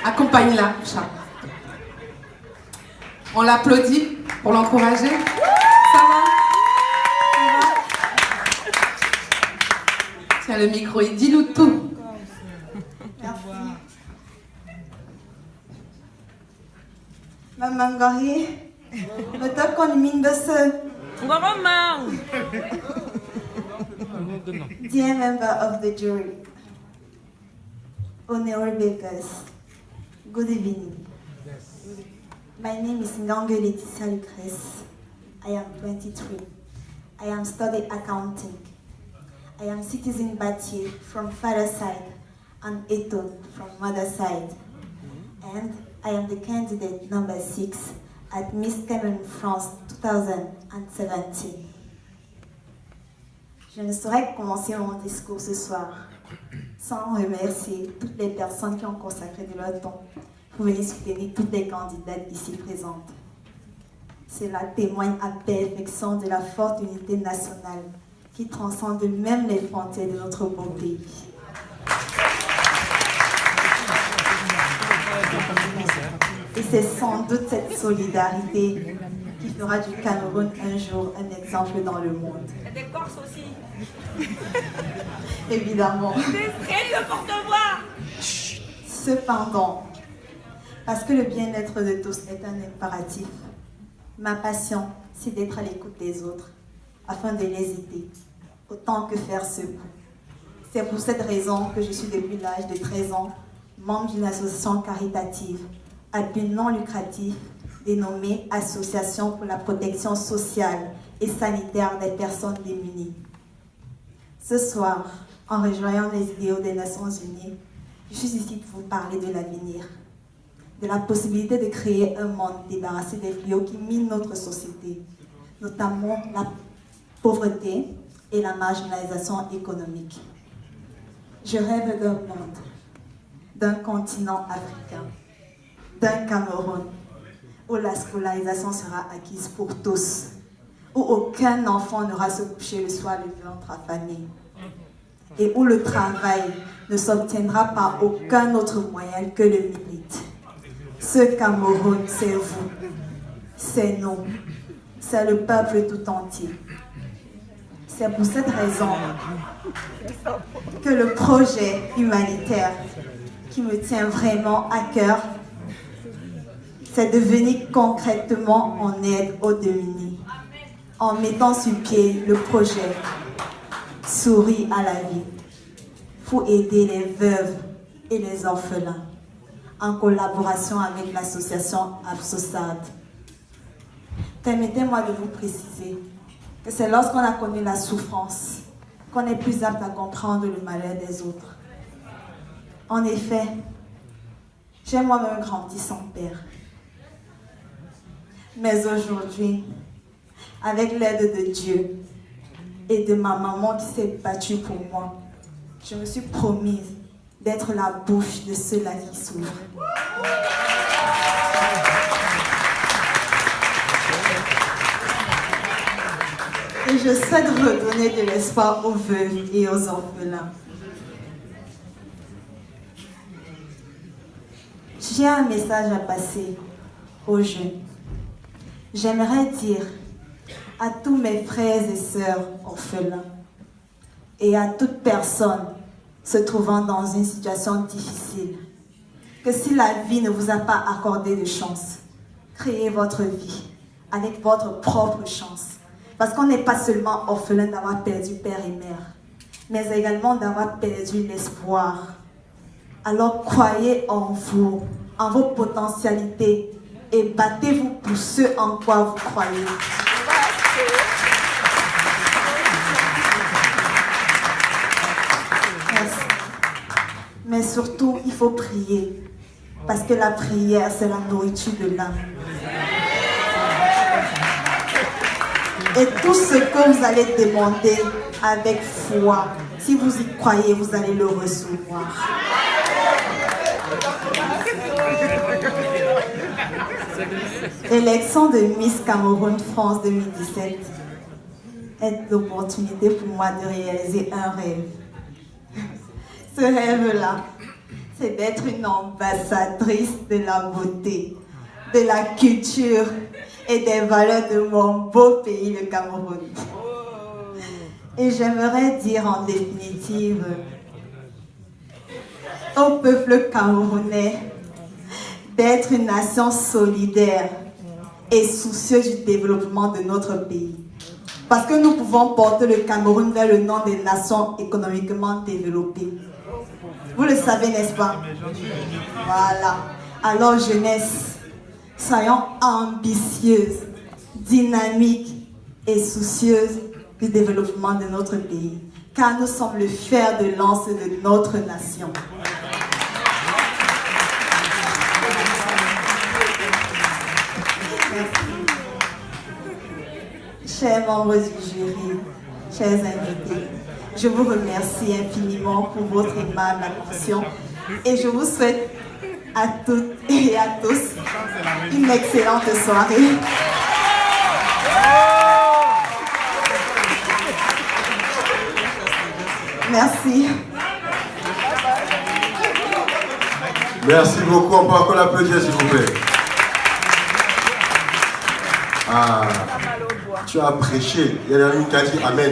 Accompagne-la, chat. On l'applaudit pour l'encourager. Ça va? Tiens le micro et dis-nous tout. Merci. Maman Gori, le top qu'on mine de ce. Dear member of the jury, honorable bakers, good evening. My name is Ngange Laetitia Lucrèce. I am 23. I am studying accounting. I am citizen Batier from father side and Eto from mother side. And I am the candidate number 6 at Miss Cameroon France 2017. Je ne saurais commencer mon discours ce soir sans remercier toutes les personnes qui ont consacré de leur temps pour venir soutenir toutes les candidates ici présentes. Cela témoigne à perfection de la forte unité nationale qui transcende même les frontières de notre beau pays. Et c'est sans doute cette solidarité qui fera du Cameroun un jour un exemple dans le monde. Et des Corses aussi. Évidemment. Des très de porte-voix. Cependant, parce que le bien-être de tous est un impératif, ma passion, c'est d'être à l'écoute des autres, afin de les aider, autant que faire se peut. C'est pour cette raison que je suis depuis l'âge de 13 ans membre d'une association caritative à but non lucratif dénommée Association pour la protection sociale et sanitaire des personnes démunies. Ce soir, en rejoignant les idéaux des Nations Unies, je suis ici pour vous parler de l'avenir, de la possibilité de créer un monde débarrassé des fléaux qui minent notre société, notamment la pauvreté et la marginalisation économique. Je rêve d'un monde, d'un continent africain, d'un Cameroun, où la scolarisation sera acquise pour tous, où aucun enfant n'aura se coucher le soir le ventre affamé, et où le travail ne s'obtiendra par aucun autre moyen que le mérite. Ce Cameroun, c'est vous, c'est nous, c'est le peuple tout entier. C'est pour cette raison que le projet humanitaire qui me tient vraiment à cœur, c'est de venir concrètement en aide aux démunis, en mettant sur pied le projet Souris à la vie, pour aider les veuves et les orphelins, en collaboration avec l'association Absosad. Permettez-moi de vous préciser que c'est lorsqu'on a connu la souffrance qu'on est plus apte à comprendre le malheur des autres. En effet, j'ai moi-même grandi sans père. Mais aujourd'hui, avec l'aide de Dieu et de ma maman qui s'est battue pour moi, je me suis promise d'être la bouche de ceux-là qui souffrent. Et je souhaite redonner de l'espoir aux veuves et aux orphelins. J'ai un message à passer aux jeunes. J'aimerais dire à tous mes frères et sœurs orphelins et à toute personne se trouvant dans une situation difficile que si la vie ne vous a pas accordé de chance, créez votre vie avec votre propre chance. Parce qu'on n'est pas seulement orphelin d'avoir perdu père et mère, mais également d'avoir perdu l'espoir. Alors croyez en vous, en vos potentialités et battez-vous pour ce en quoi vous croyez. Merci. Mais surtout, il faut prier, parce que la prière, c'est la nourriture de l'âme. Et tout ce que vous allez demander avec foi, si vous y croyez, vous allez le recevoir. L'élection de Miss Cameroun France 2017 est l'opportunité pour moi de réaliser un rêve. Ce rêve-là, c'est d'être une ambassadrice de la beauté, de la culture et des valeurs de mon beau pays, le Cameroun. Et j'aimerais dire en définitive au peuple camerounais d'être une nation solidaire et soucieuse du développement de notre pays. Parce que nous pouvons porter le Cameroun vers le nom des nations économiquement développées. Vous le savez, n'est-ce pas? Voilà. Alors, jeunesse, soyons ambitieuses, dynamiques et soucieuses du développement de notre pays. Car nous sommes le fer de lance de notre nation. Chers membres du jury, chers invités, je vous remercie infiniment pour votre aimable attention et je vous souhaite à toutes et à tous une excellente soirée. Merci. Merci beaucoup. On peut encore l'applaudir, s'il vous plaît. Ah, tu as prêché. Il y en a une qui a dit Amen.